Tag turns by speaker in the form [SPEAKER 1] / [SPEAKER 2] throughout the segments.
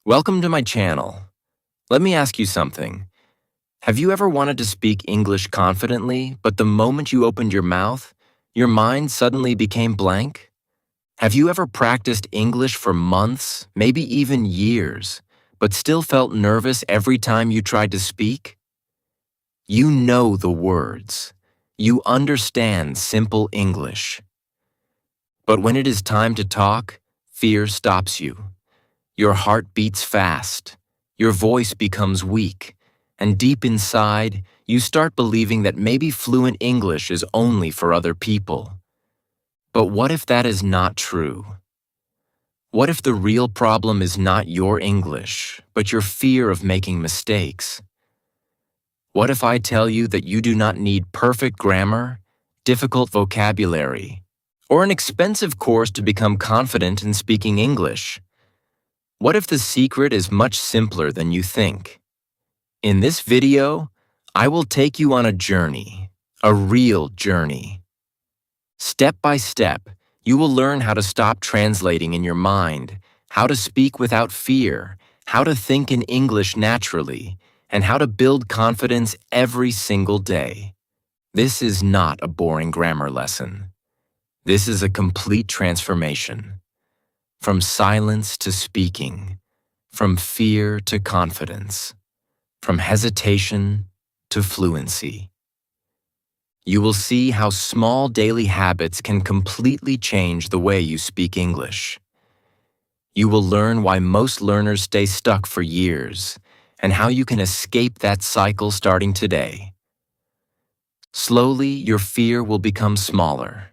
[SPEAKER 1] Welcome to my channel. Let me ask you something. Have you ever wanted to speak English confidently, but the moment you opened your mouth, your mind suddenly became blank? Have you ever practiced English for months, maybe even years, but still felt nervous every time you tried to speak? You know the words. You understand simple English. But when it is time to talk, fear stops you. Your heart beats fast, your voice becomes weak, and deep inside, you start believing that maybe fluent English is only for other people. But what if that is not true? What if the real problem is not your English, but your fear of making mistakes? What if I tell you that you do not need perfect grammar, difficult vocabulary, or an expensive course to become confident in speaking English? What if the secret is much simpler than you think? In this video, I will take you on a journey, a real journey. Step by step, you will learn how to stop translating in your mind, how to speak without fear, how to think in English naturally, and how to build confidence every single day. This is not a boring grammar lesson. This is a complete transformation. From silence to speaking, from fear to confidence, from hesitation to fluency. You will see how small daily habits can completely change the way you speak English. You will learn why most learners stay stuck for years and how you can escape that cycle starting today. Slowly, your fear will become smaller.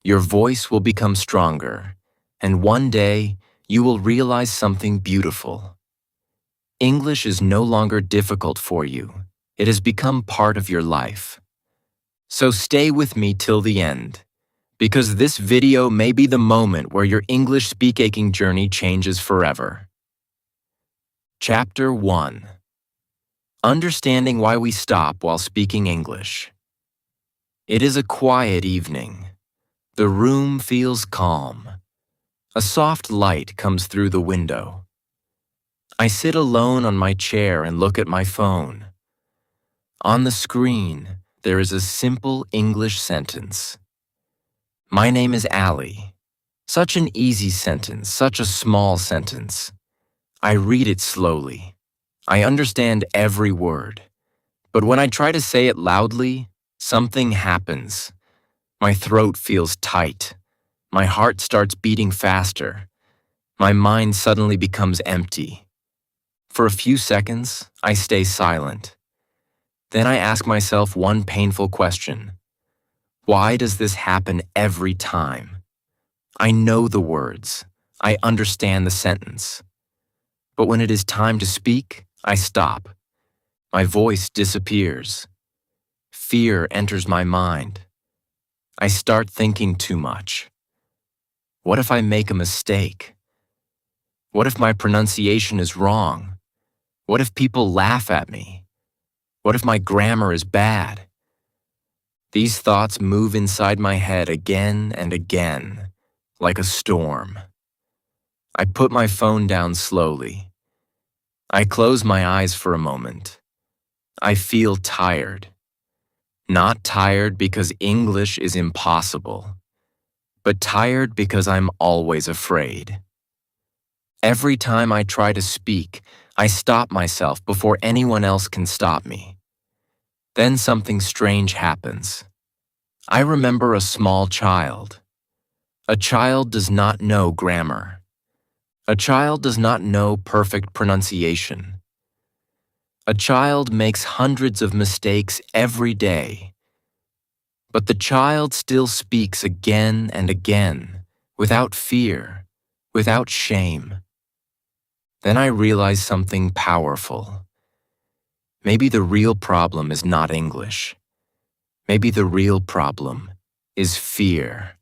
[SPEAKER 1] Your voice will become stronger. And one day, you will realize something beautiful. English is no longer difficult for you. It has become part of your life. So stay with me till the end, because this video may be the moment where your English speaking journey changes forever. Chapter 1. Understanding why we stop while speaking English. It is a quiet evening. The room feels calm. A soft light comes through the window. I sit alone on my chair and look at my phone. On the screen, there is a simple English sentence. My name is Ali. Such an easy sentence, such a small sentence. I read it slowly. I understand every word. But when I try to say it loudly, something happens. My throat feels tight. My heart starts beating faster. My mind suddenly becomes empty. For a few seconds, I stay silent. Then I ask myself one painful question. Why does this happen every time? I know the words. I understand the sentence. But when it is time to speak, I stop. My voice disappears. Fear enters my mind. I start thinking too much. What if I make a mistake? What if my pronunciation is wrong? What if people laugh at me? What if my grammar is bad? These thoughts move inside my head again and again, like a storm. I put my phone down slowly. I close my eyes for a moment. I feel tired. Not tired because English is impossible, but tired because I'm always afraid. Every time I try to speak, I stop myself before anyone else can stop me. Then something strange happens. I remember a small child. A child does not know grammar. A child does not know perfect pronunciation. A child makes hundreds of mistakes every day. But the child still speaks again and again, without fear, without shame. Then I realize something powerful. Maybe the real problem is not English. Maybe the real problem is fear.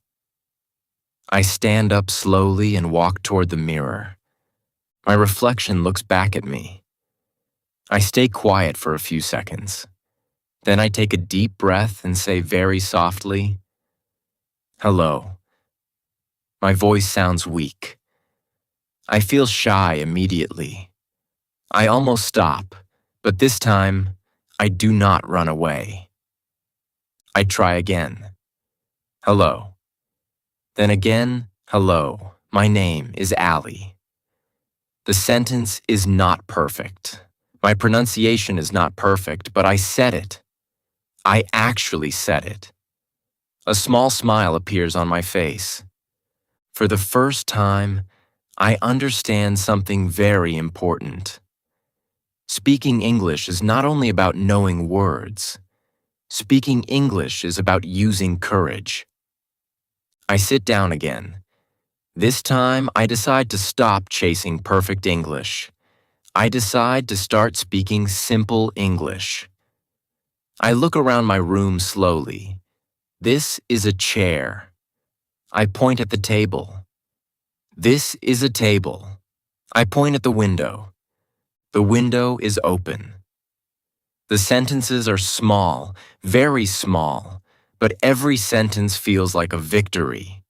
[SPEAKER 1] I stand up slowly and walk toward the mirror. My reflection looks back at me. I stay quiet for a few seconds. Then I take a deep breath and say very softly, "Hello." My voice sounds weak. I feel shy immediately. I almost stop, but this time, I do not run away. I try again. Hello. Then again, hello. My name is Ali. The sentence is not perfect. My pronunciation is not perfect, but I said it. I actually said it. A small smile appears on my face. For the first time, I understand something very important. Speaking English is not only about knowing words. Speaking English is about using courage. I sit down again. This time, I decide to stop chasing perfect English. I decide to start speaking simple English. I look around my room slowly. This is a chair. I point at the table. This is a table. I point at the window. The window is open. The sentences are small, very small, but every sentence feels like a victory.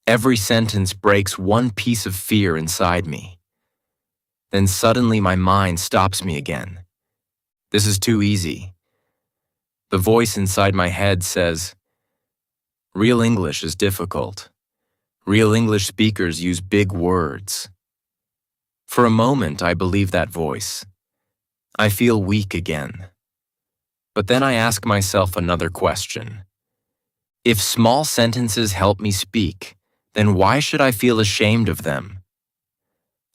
[SPEAKER 1] Every sentence breaks one piece of fear inside me. Then suddenly my mind stops me again. This is too easy. The voice inside my head says, "Real English is difficult. Real English speakers use big words." For a moment, I believe that voice. I feel weak again. But then I ask myself another question. If small sentences help me speak, then why should I feel ashamed of them?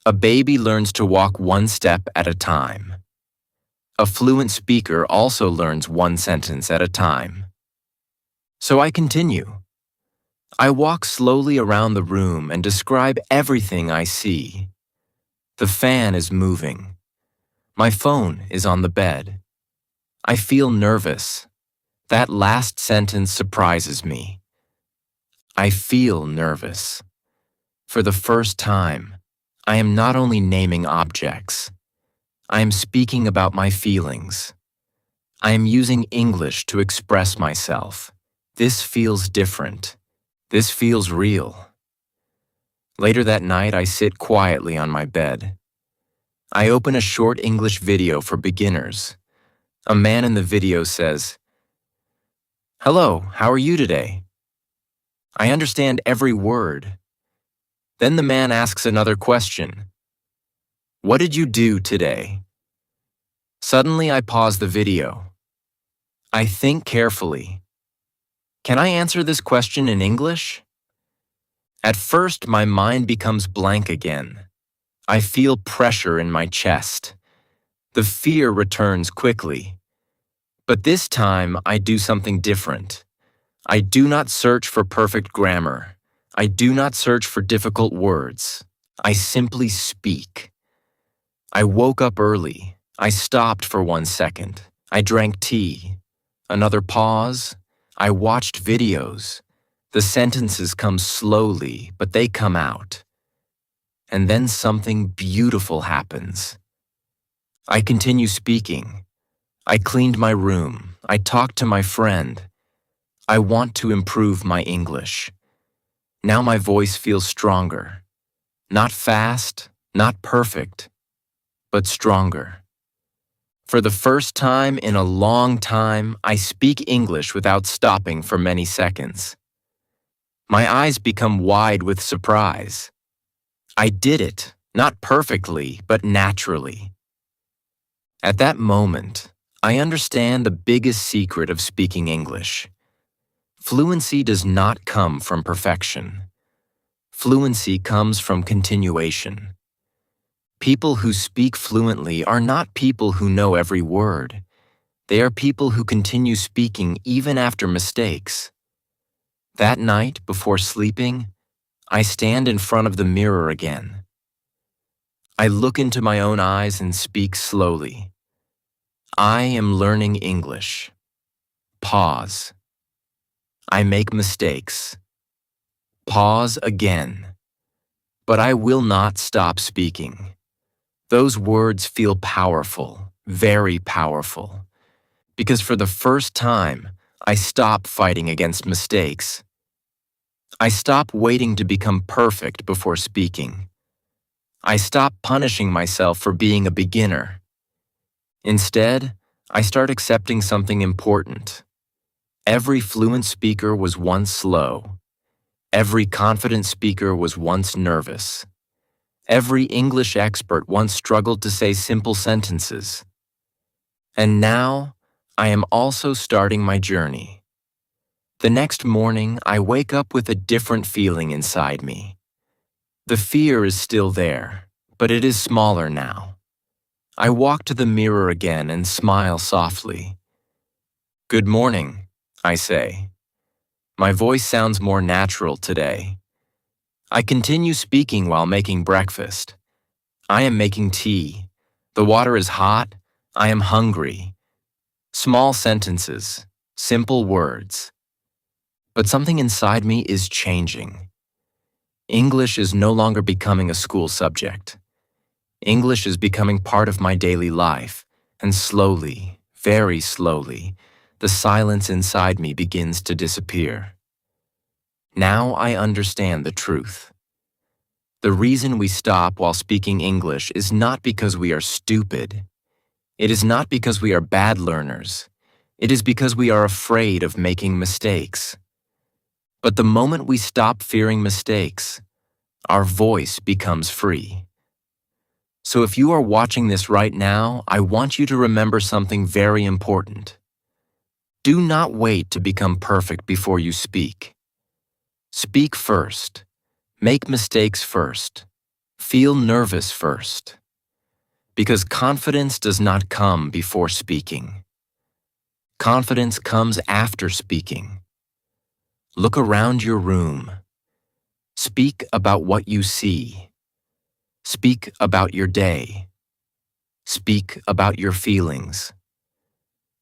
[SPEAKER 1] A baby learns to walk one step at a time. A fluent speaker also learns one sentence at a time. So I continue. I walk slowly around the room and describe everything I see. The fan is moving. My phone is on the bed. I feel nervous. That last sentence surprises me. I feel nervous. For the first time, I am not only naming objects. I am speaking about my feelings. I am using English to express myself. This feels different. This feels real. Later that night, I sit quietly on my bed. I open a short English video for beginners. A man in the video says, "Hello, how are you today?" I understand every word. Then the man asks another question. "What did you do today?" Suddenly, I pause the video. I think carefully. Can I answer this question in English? At first, my mind becomes blank again. I feel pressure in my chest. The fear returns quickly. But this time, I do something different. I do not search for perfect grammar. I do not search for difficult words. I simply speak. I woke up early. I stopped for 1 second. I drank tea. Another pause. I watched videos. The sentences come slowly, but they come out. And then something beautiful happens. I continue speaking. I cleaned my room. I talked to my friend. I want to improve my English. Now my voice feels stronger. Not fast, not perfect, but stronger. For the first time in a long time, I speak English without stopping for many seconds. My eyes become wide with surprise. I did it, not perfectly, but naturally. At that moment, I understand the biggest secret of speaking English. Fluency does not come from perfection. Fluency comes from continuation. People who speak fluently are not people who know every word. They are people who continue speaking even after mistakes. That night, before sleeping, I stand in front of the mirror again. I look into my own eyes and speak slowly. I am learning English. Pause. I make mistakes. Pause again. But I will not stop speaking. Those words feel powerful, very powerful. Because for the first time, I stop fighting against mistakes. I stop waiting to become perfect before speaking. I stop punishing myself for being a beginner. Instead, I start accepting something important. Every fluent speaker was once slow. Every confident speaker was once nervous. Every English expert once struggled to say simple sentences. And now, I am also starting my journey. The next morning, I wake up with a different feeling inside me. The fear is still there, but it is smaller now. I walk to the mirror again and smile softly. "Good morning," I say. My voice sounds more natural today. I continue speaking while making breakfast. I am making tea. The water is hot. I am hungry. Small sentences, simple words. But something inside me is changing. English is no longer becoming a school subject. English is becoming part of my daily life, and slowly, very slowly, the silence inside me begins to disappear. Now I understand the truth. The reason we stop while speaking English is not because we are stupid. It is not because we are bad learners. It is because we are afraid of making mistakes. But the moment we stop fearing mistakes, our voice becomes free. So if you are watching this right now, I want you to remember something very important. Do not wait to become perfect before you speak. Speak first. Make mistakes first. Feel nervous first. Because confidence does not come before speaking. Confidence comes after speaking. Look around your room. Speak about what you see. Speak about your day. Speak about your feelings.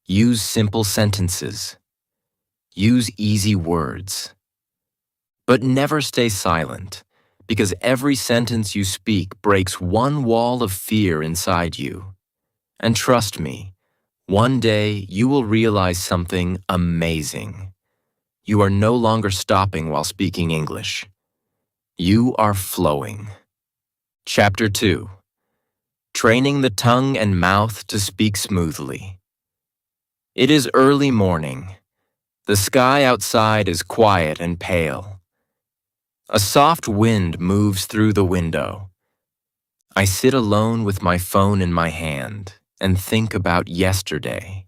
[SPEAKER 1] Use simple sentences. Use easy words. But never stay silent, because every sentence you speak breaks one wall of fear inside you. And trust me, one day you will realize something amazing. You are no longer stopping while speaking English. You are flowing. Chapter 2. Training the tongue and mouth to speak smoothly. It is early morning. The sky outside is quiet and pale. A soft wind moves through the window. I sit alone with my phone in my hand and think about yesterday.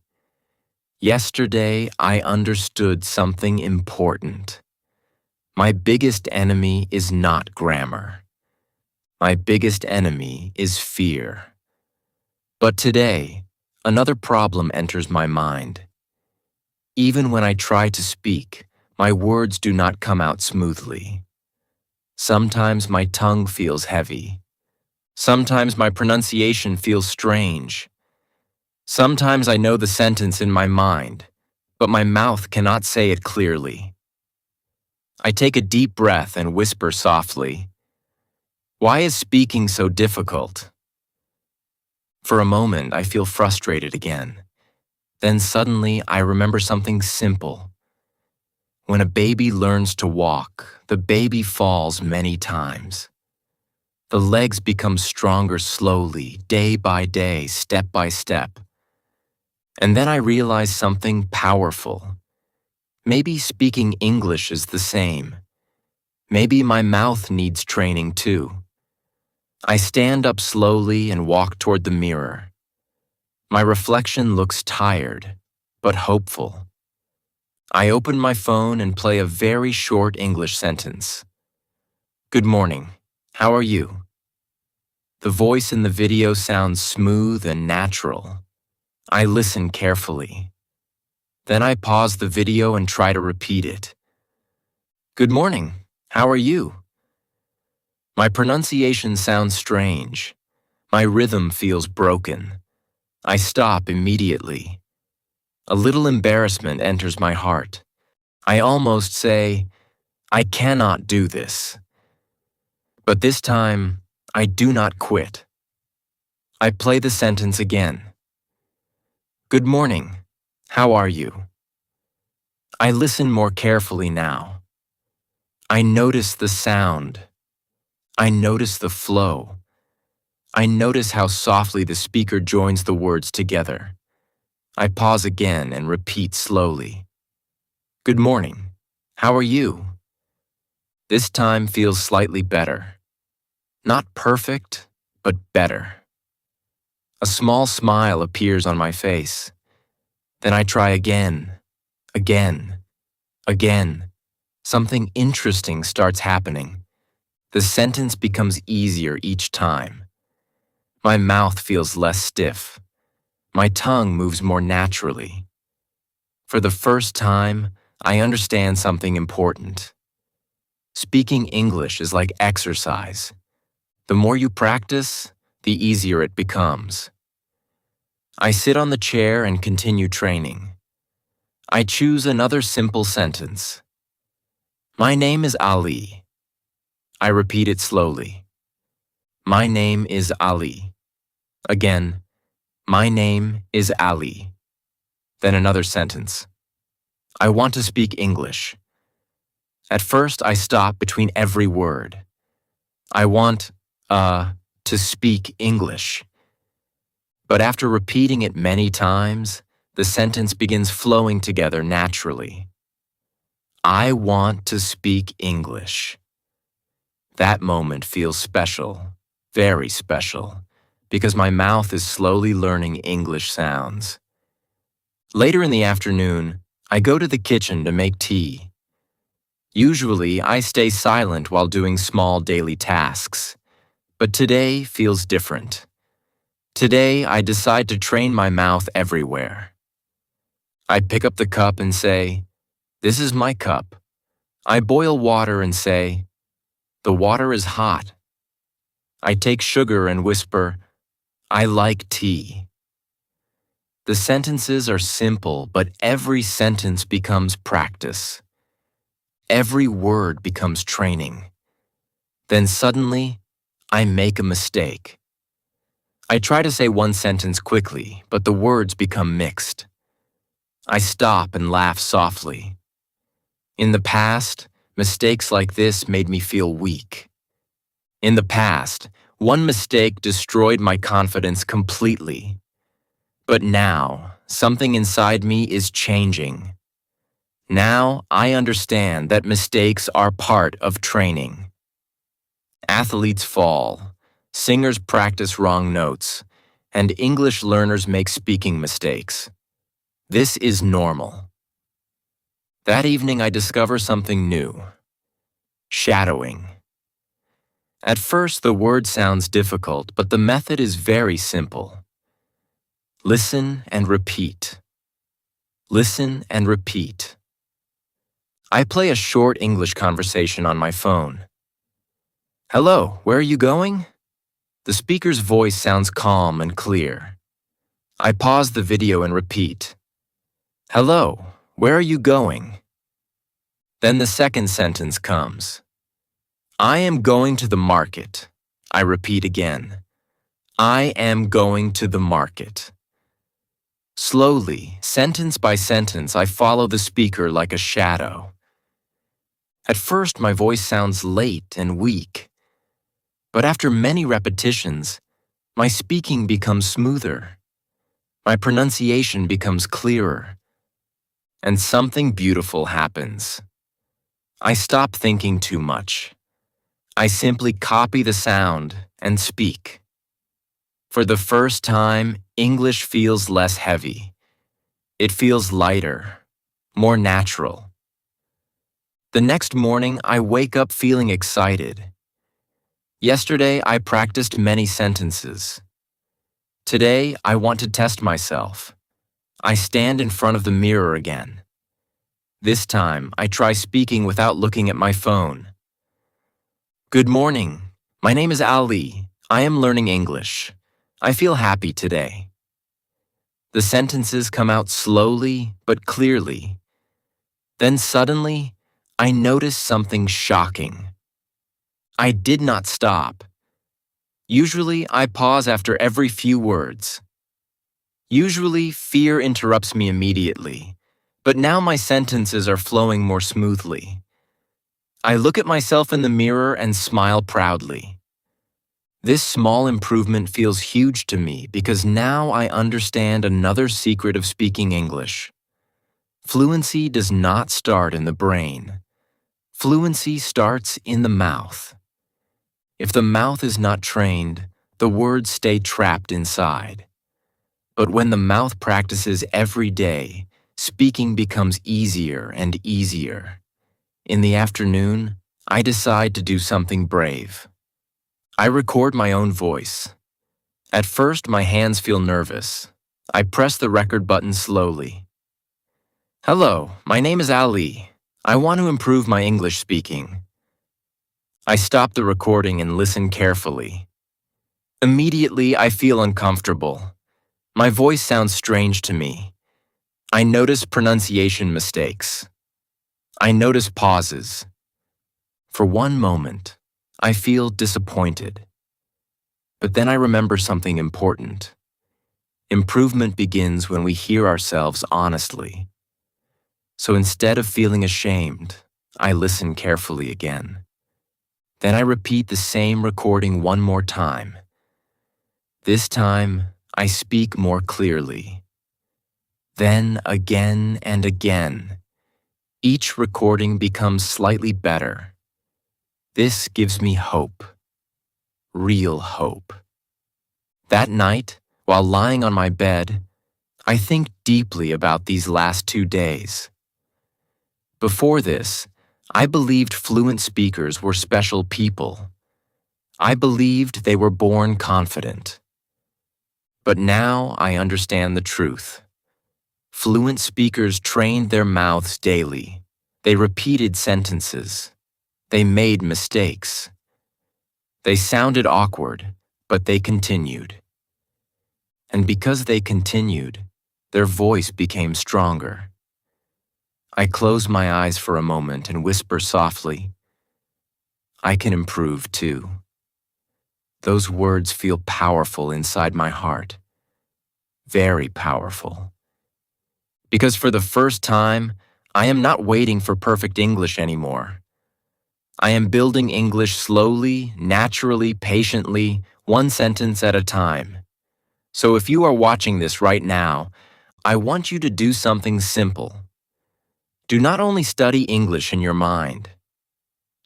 [SPEAKER 1] Yesterday, I understood something important. My biggest enemy is not grammar. My biggest enemy is fear. But today, another problem enters my mind. Even when I try to speak, my words do not come out smoothly. Sometimes my tongue feels heavy. Sometimes my pronunciation feels strange. Sometimes I know the sentence in my mind, but my mouth cannot say it clearly. I take a deep breath and whisper softly, "Why is speaking so difficult?" For a moment, I feel frustrated again. Then suddenly, I remember something simple. When a baby learns to walk, the baby falls many times. The legs become stronger slowly, day by day, step by step. And then I realize something powerful. Maybe speaking English is the same. Maybe my mouth needs training too. I stand up slowly and walk toward the mirror. My reflection looks tired, but hopeful. I open my phone and play a very short English sentence. "Good morning. How are you?" The voice in the video sounds smooth and natural. I listen carefully. Then I pause the video and try to repeat it. "Good morning. How are you?" My pronunciation sounds strange. My rhythm feels broken. I stop immediately. A little embarrassment enters my heart. I almost say, "I cannot do this." But this time, I do not quit. I play the sentence again. "Good morning. How are you?" I listen more carefully now. I notice the sound. I notice the flow. I notice how softly the speaker joins the words together. I pause again and repeat slowly. Good morning. How are you? This time feels slightly better. Not perfect, but better. A small smile appears on my face. Then I try again, again, again. Something interesting starts happening. The sentence becomes easier each time. My mouth feels less stiff. My tongue moves more naturally. For the first time, I understand something important. Speaking English is like exercise. The more you practice, the easier it becomes. I sit on the chair and continue training. I choose another simple sentence. My name is Ali. I repeat it slowly. My name is Ali. Again, my name is Ali. Then another sentence. I want to speak English. At first, I stop between every word. I want, to speak English. But after repeating it many times, the sentence begins flowing together naturally. I want to speak English. That moment feels special, very special, because my mouth is slowly learning English sounds. Later in the afternoon, I go to the kitchen to make tea. Usually, I stay silent while doing small daily tasks, but today feels different. Today, I decide to train my mouth everywhere. I pick up the cup and say, "This is my cup." I boil water and say, "The water is hot." I take sugar and whisper, "I like tea." The sentences are simple, but every sentence becomes practice. Every word becomes training. Then suddenly, I make a mistake. I try to say one sentence quickly, but the words become mixed. I stop and laugh softly. In the past, mistakes like this made me feel weak. In the past, one mistake destroyed my confidence completely. But now, something inside me is changing. Now, I understand that mistakes are part of training. Athletes fall, singers practice wrong notes, and English learners make speaking mistakes. This is normal. That evening, I discover something new. Shadowing. At first, the word sounds difficult, but the method is very simple. Listen and repeat. Listen and repeat. I play a short English conversation on my phone. Hello, where are you going? The speaker's voice sounds calm and clear. I pause the video and repeat. Hello, where are you going? Then the second sentence comes. I am going to the market. I repeat again. I am going to the market. Slowly, sentence by sentence, I follow the speaker like a shadow. At first, my voice sounds late and weak. But after many repetitions, my speaking becomes smoother. My pronunciation becomes clearer. And something beautiful happens. I stop thinking too much. I simply copy the sound and speak. For the first time, English feels less heavy. It feels lighter, more natural. The next morning, I wake up feeling excited. Yesterday, I practiced many sentences. Today, I want to test myself. I stand in front of the mirror again. This time, I try speaking without looking at my phone. Good morning. My name is Ali. I am learning English. I feel happy today. The sentences come out slowly but clearly. Then suddenly, I notice something shocking. I did not stop. Usually, I pause after every few words. Usually, fear interrupts me immediately, but now my sentences are flowing more smoothly. I look at myself in the mirror and smile proudly. This small improvement feels huge to me because now I understand another secret of speaking English. Fluency does not start in the brain. Fluency starts in the mouth. If the mouth is not trained, the words stay trapped inside. But when the mouth practices every day, speaking becomes easier and easier. In the afternoon, I decide to do something brave. I record my own voice. At first, my hands feel nervous. I press the record button slowly. Hello, my name is Ali. I want to improve my English speaking. I stop the recording and listen carefully. Immediately, I feel uncomfortable. My voice sounds strange to me. I notice pronunciation mistakes. I notice pauses. For one moment, I feel disappointed. But then I remember something important. Improvement begins when we hear ourselves honestly. So instead of feeling ashamed, I listen carefully again. Then I repeat the same recording one more time. This time, I speak more clearly. Then again and again. Each recording becomes slightly better. This gives me hope. Real hope. That night, while lying on my bed, I think deeply about these last 2 days. Before this, I believed fluent speakers were special people. I believed they were born confident. But now I understand the truth. Fluent speakers trained their mouths daily. They repeated sentences. They made mistakes. They sounded awkward, but they continued. And because they continued, their voice became stronger. I close my eyes for a moment and whisper softly, I can improve too. Those words feel powerful inside my heart. Very powerful. Because for the first time, I am not waiting for perfect English anymore. I am building English slowly, naturally, patiently, one sentence at a time. So if you are watching this right now, I want you to do something simple. Do not only study English in your mind.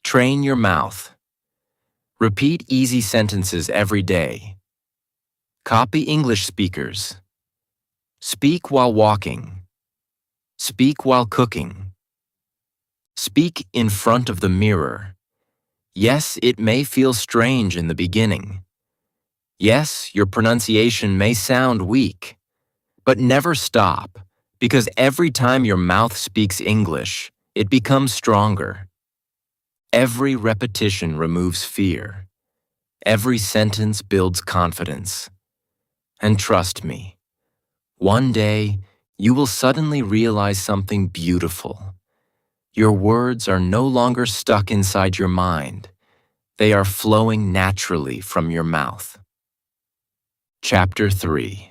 [SPEAKER 1] Train your mouth. Repeat easy sentences every day. Copy English speakers. Speak while walking. Speak while cooking. Speak in front of the mirror. Yes, it may feel strange in the beginning. Yes, your pronunciation may sound weak. But never stop, because every time your mouth speaks English, it becomes stronger. Every repetition removes fear. Every sentence builds confidence. And trust me, one day you will suddenly realize something beautiful. Your words are no longer stuck inside your mind. They are flowing naturally from your mouth. Chapter 3.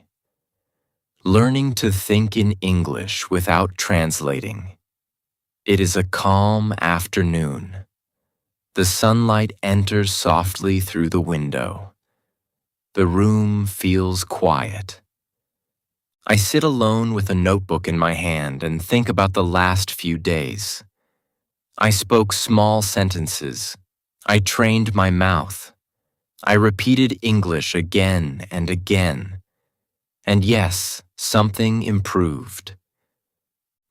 [SPEAKER 1] Learning to think in English without translating. It is a calm afternoon. The sunlight enters softly through the window. The room feels quiet. I sit alone with a notebook in my hand and think about the last few days. I spoke small sentences. I trained my mouth. I repeated English again and again. And yes, something improved.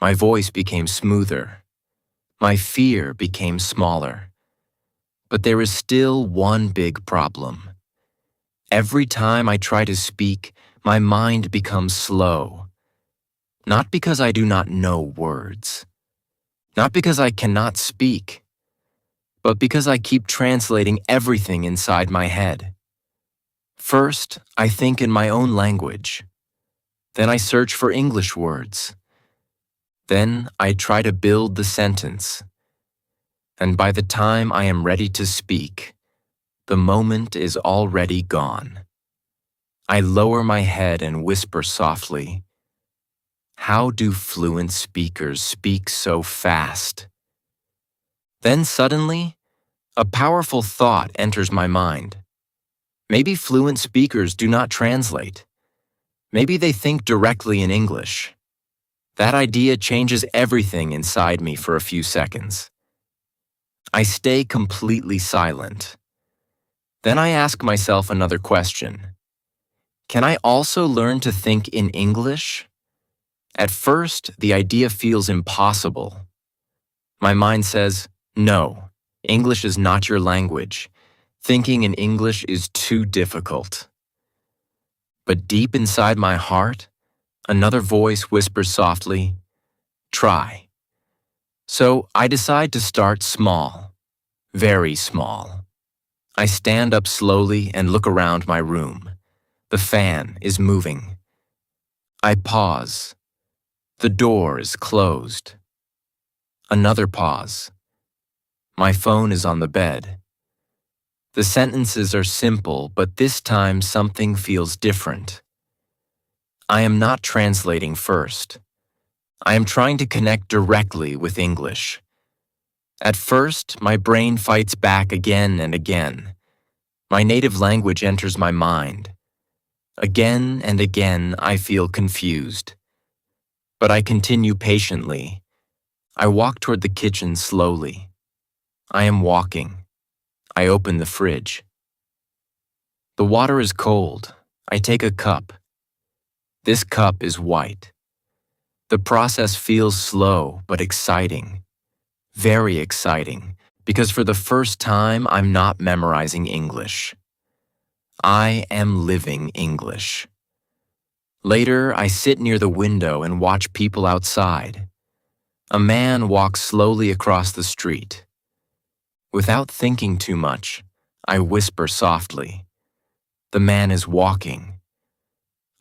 [SPEAKER 1] My voice became smoother. My fear became smaller. But there is still one big problem. Every time I try to speak, my mind becomes slow. Not because I do not know words. Not because I cannot speak. But because I keep translating everything inside my head. First, I think in my own language. Then I search for English words. Then I try to build the sentence. And by the time I am ready to speak, the moment is already gone. I lower my head and whisper softly, how do fluent speakers speak so fast? Then suddenly, a powerful thought enters my mind. Maybe fluent speakers do not translate. Maybe they think directly in English. That idea changes everything inside me for a few seconds. I stay completely silent. Then I ask myself another question. Can I also learn to think in English? At first, the idea feels impossible. My mind says, no, English is not your language. Thinking in English is too difficult. But deep inside my heart, another voice whispers softly, try. So I decide to start small, very small. I stand up slowly and look around my room. The fan is moving. I pause. The door is closed. Another pause. My phone is on the bed. The sentences are simple, but this time something feels different. I am not translating first. I am trying to connect directly with English. At first, my brain fights back again and again. My native language enters my mind. Again and again, I feel confused. But I continue patiently. I walk toward the kitchen slowly. I am walking. I open the fridge. The water is cold. I take a cup. This cup is white. The process feels slow but exciting. Very exciting, because for the first time, I'm not memorizing English. I am living English. Later, I sit near the window and watch people outside. A man walks slowly across the street. Without thinking too much, I whisper softly. The man is walking.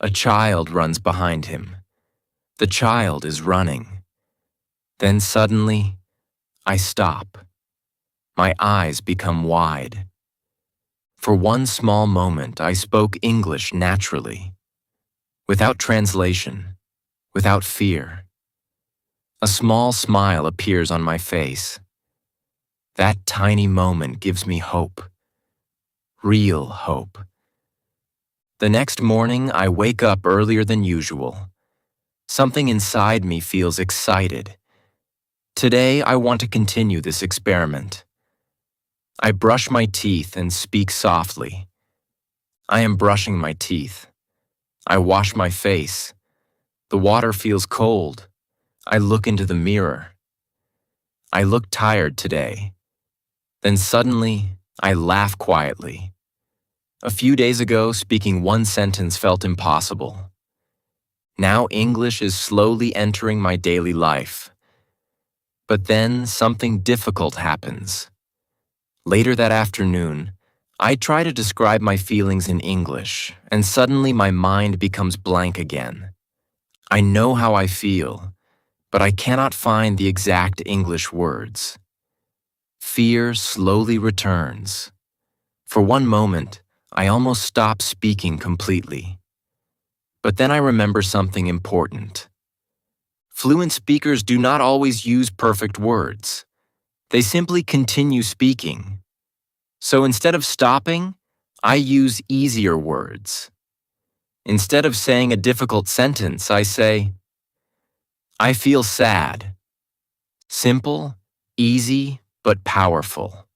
[SPEAKER 1] A child runs behind him. The child is running. Then suddenly, I stop. My eyes become wide. For one small moment, I spoke English naturally, without translation, without fear. A small smile appears on my face. That tiny moment gives me hope. Real hope. The next morning, I wake up earlier than usual. Something inside me feels excited. Today, I want to continue this experiment. I brush my teeth and speak softly. I am brushing my teeth. I wash my face. The water feels cold. I look into the mirror. I look tired today. Then suddenly, I laugh quietly. A few days ago, speaking one sentence felt impossible. Now English is slowly entering my daily life. But then something difficult happens. Later that afternoon, I try to describe my feelings in English, and suddenly my mind becomes blank again. I know how I feel, but I cannot find the exact English words. Fear slowly returns. For one moment, I almost stop speaking completely. But then I remember something important. Fluent speakers do not always use perfect words. They simply continue speaking. So instead of stopping, I use easier words. Instead of saying a difficult sentence, I say, I feel sad. Simple, easy, but powerful.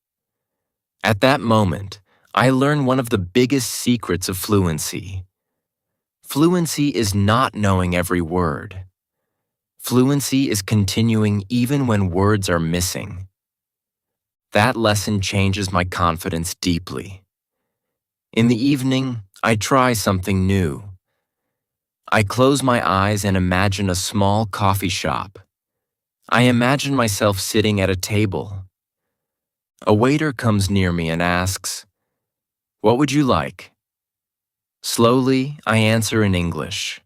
[SPEAKER 1] At that moment, I learn one of the biggest secrets of fluency. Fluency is not knowing every word. Fluency is continuing even when words are missing. That lesson changes my confidence deeply. In the evening, I try something new. I close my eyes and imagine a small coffee shop. I imagine myself sitting at a table. A waiter comes near me and asks, "What would you like?" Slowly, I answer in English.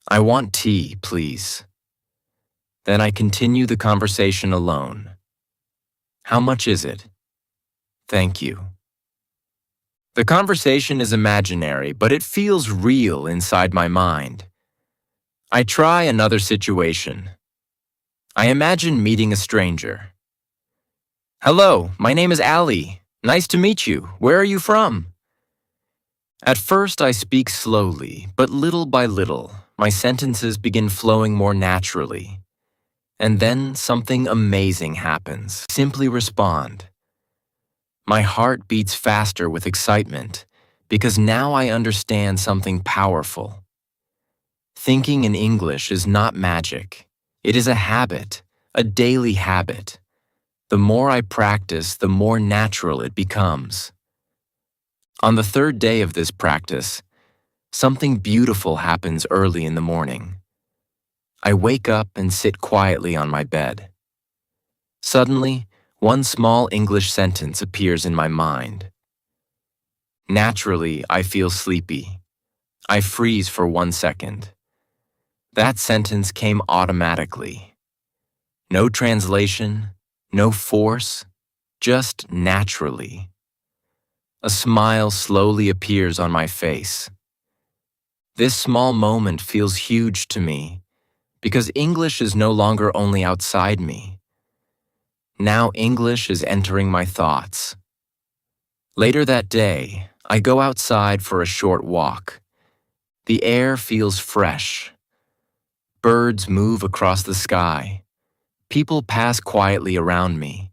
[SPEAKER 1] "I want tea, please." Then I continue the conversation alone. "How much is it?" "Thank you." The conversation is imaginary, but it feels real inside my mind. I try another situation. I imagine meeting a stranger. "Hello, my name is Ali. Nice to meet you. Where are you from?" At first, I speak slowly, but little by little, my sentences begin flowing more naturally. And then something amazing happens. Simply respond. My heart beats faster with excitement because now I understand something powerful. Thinking in English is not magic. It is a habit, a daily habit. The more I practice, the more natural it becomes. On the third day of this practice, something beautiful happens early in the morning. I wake up and sit quietly on my bed. Suddenly, one small English sentence appears in my mind. Naturally, I feel sleepy. I freeze for 1 second. That sentence came automatically. No translation, no force, just naturally. A smile slowly appears on my face. This small moment feels huge to me because English is no longer only outside me. Now English is entering my thoughts. Later that day, I go outside for a short walk. The air feels fresh. Birds move across the sky. People pass quietly around me.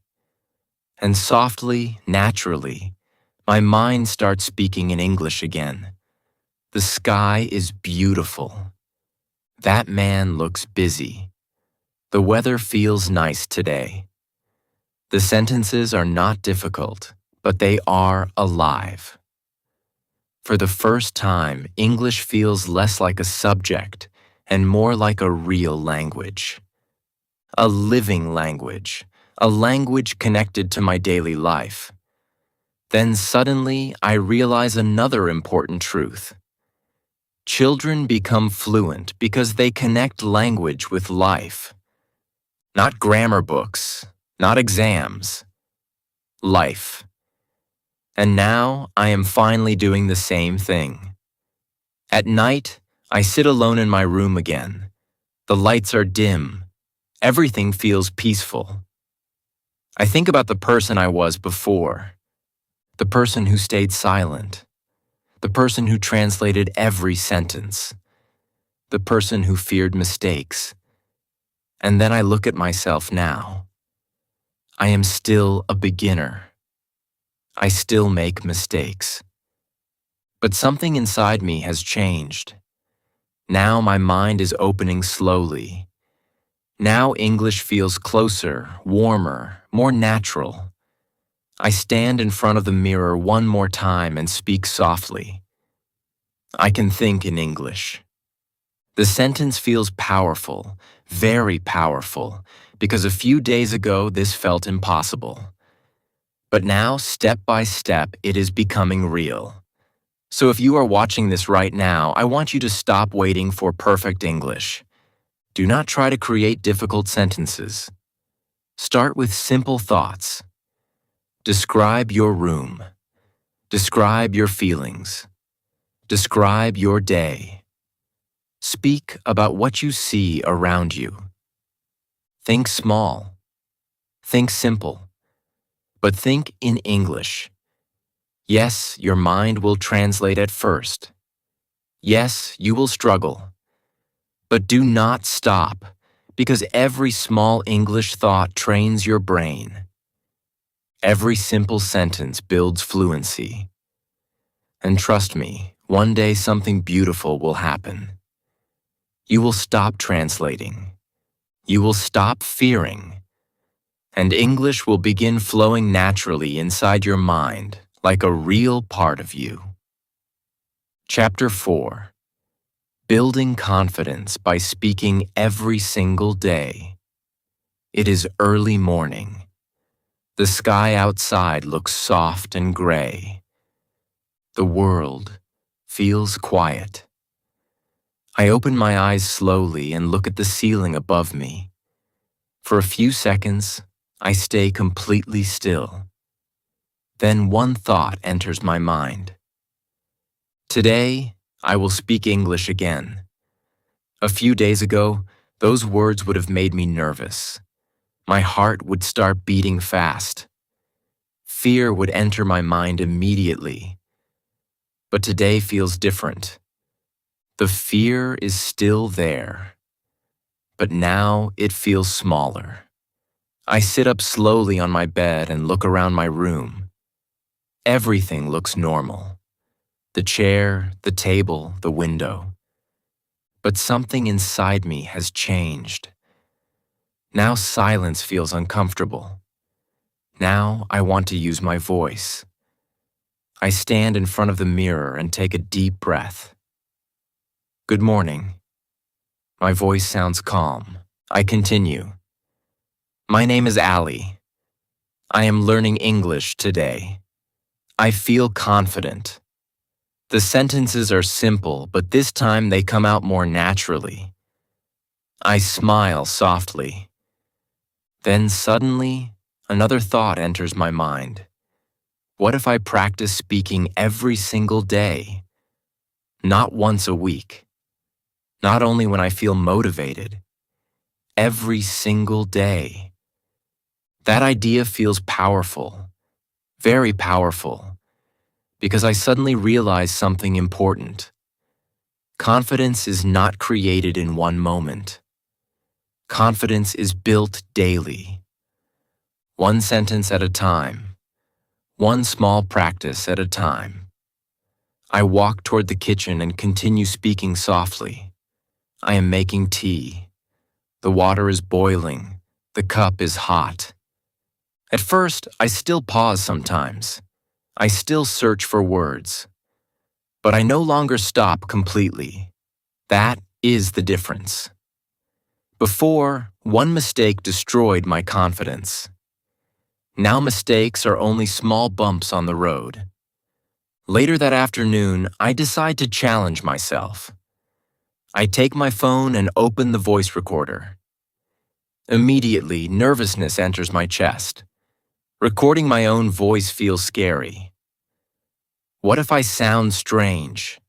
[SPEAKER 1] And softly, naturally, my mind starts speaking in English again. The sky is beautiful. That man looks busy. The weather feels nice today. The sentences are not difficult, but they are alive. For the first time, English feels less like a subject and more like a real language. A living language, a language connected to my daily life. Then suddenly, I realize another important truth. Children become fluent because they connect language with life. Not grammar books, not exams. Life. And now I am finally doing the same thing. At night, I sit alone in my room again. The lights are dim. Everything feels peaceful. I think about the person I was before. The person who stayed silent. The person who translated every sentence. The person who feared mistakes. And then I look at myself now. I am still a beginner. I still make mistakes. But something inside me has changed. Now my mind is opening slowly. Now English feels closer, warmer, more natural. I stand in front of the mirror one more time and speak softly. I can think in English. The sentence feels powerful, very powerful, because a few days ago this felt impossible. But now, step by step, it is becoming real. So if you are watching this right now, I want you to stop waiting for perfect English. Do not try to create difficult sentences. Start with simple thoughts. Describe your room. Describe your feelings. Describe your day. Speak about what you see around you. Think small. Think simple. But think in English. Yes, your mind will translate at first. Yes, you will struggle. But do not stop, because every small English thought trains your brain. Every simple sentence builds fluency. And trust me, one day something beautiful will happen. You will stop translating. You will stop fearing. And English will begin flowing naturally inside your mind, like a real part of you. Chapter 4. Building confidence by speaking every single day. It is early morning. The sky outside looks soft and gray. The world feels quiet. I open my eyes slowly and look at the ceiling above me. For a few seconds, I stay completely still. Then one thought enters my mind. Today, I will speak English again. A few days ago, those words would have made me nervous. My heart would start beating fast. Fear would enter my mind immediately. but today feels different. The fear is still there, but now it feels smaller. I sit up slowly on my bed and look around my room. Everything looks normal. The chair, the table, the window. But something inside me has changed. Now silence feels uncomfortable. Now I want to use my voice. I stand in front of the mirror and take a deep breath. Good morning. My voice sounds calm. I continue. My name is Ali. I am learning English today. I feel confident. The sentences are simple, but this time they come out more naturally. I smile softly. Then suddenly, another thought enters my mind. What if I practice speaking every single day? Not once a week. Not only when I feel motivated. Every single day. That idea feels powerful. Very powerful. Because I suddenly realize something important. Confidence is not created in one moment. Confidence is built daily. One sentence at a time. One small practice at a time. I walk toward the kitchen and continue speaking softly. I am making tea. The water is boiling. The cup is hot. At first, I still pause sometimes. I still search for words. But I no longer stop completely. That is the difference. Before, one mistake destroyed my confidence. Now mistakes are only small bumps on the road. Later that afternoon, I decide to challenge myself. I take my phone and open the voice recorder. Immediately, nervousness enters my chest. Recording my own voice feels scary. What if I sound strange?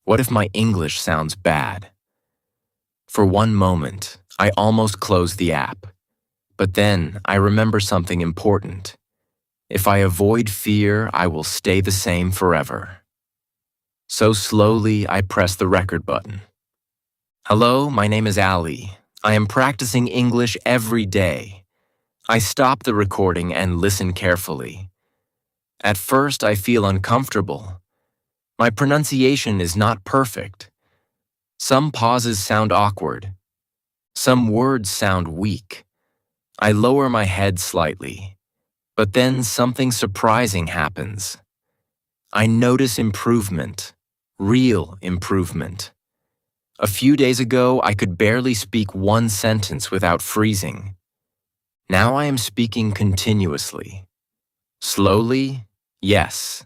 [SPEAKER 1] What if my English sounds bad? For one moment, I almost close the app. But then I remember something important. If I avoid fear, I will stay the same forever. So slowly, I press the record button. Hello, my name is Ali. I am practicing English every day. I stop the recording and listen carefully. At first, I feel uncomfortable. My pronunciation is not perfect. Some pauses sound awkward. Some words sound weak. I lower my head slightly. But then something surprising happens. I notice improvement. Real improvement. A few days ago, I could barely speak one sentence without freezing. Now I am speaking continuously. Slowly, yes.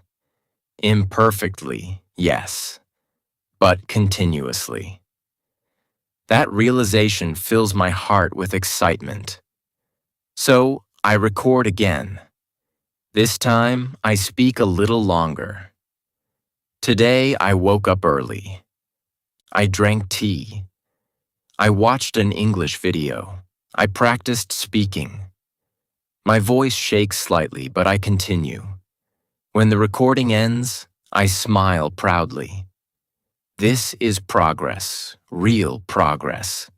[SPEAKER 1] Imperfectly, yes. But continuously. That realization fills my heart with excitement. So, I record again. This time, I speak a little longer. Today, I woke up early. I drank tea. I watched an English video. I practiced speaking. My voice shakes slightly, but I continue. When the recording ends, I smile proudly. This is progress, real progress.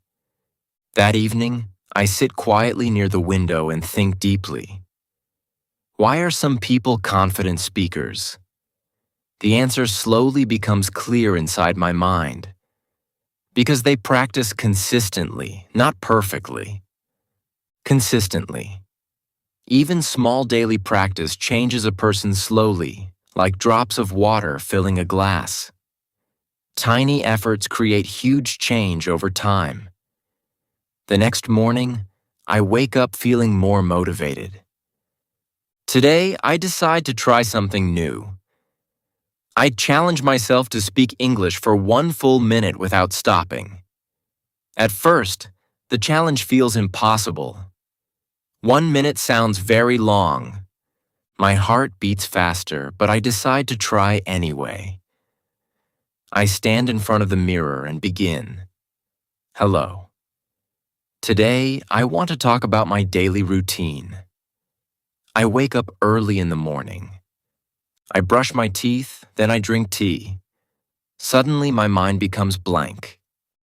[SPEAKER 1] That evening, I sit quietly near the window and think deeply. Why are some people confident speakers? The answer slowly becomes clear inside my mind. Because they practice consistently, not perfectly. Consistently. Even small daily practice changes a person slowly, like drops of water filling a glass. Tiny efforts create huge change over time. The next morning, I wake up feeling more motivated. Today, I decide to try something new. I challenge myself to speak English for 1 full minute without stopping. At first, the challenge feels impossible. 1 minute sounds very long. My heart beats faster, but I decide to try anyway. I stand in front of the mirror and begin. Hello. Today, I want to talk about my daily routine. I wake up early in the morning. I brush my teeth, then I drink tea. Suddenly, my mind becomes blank.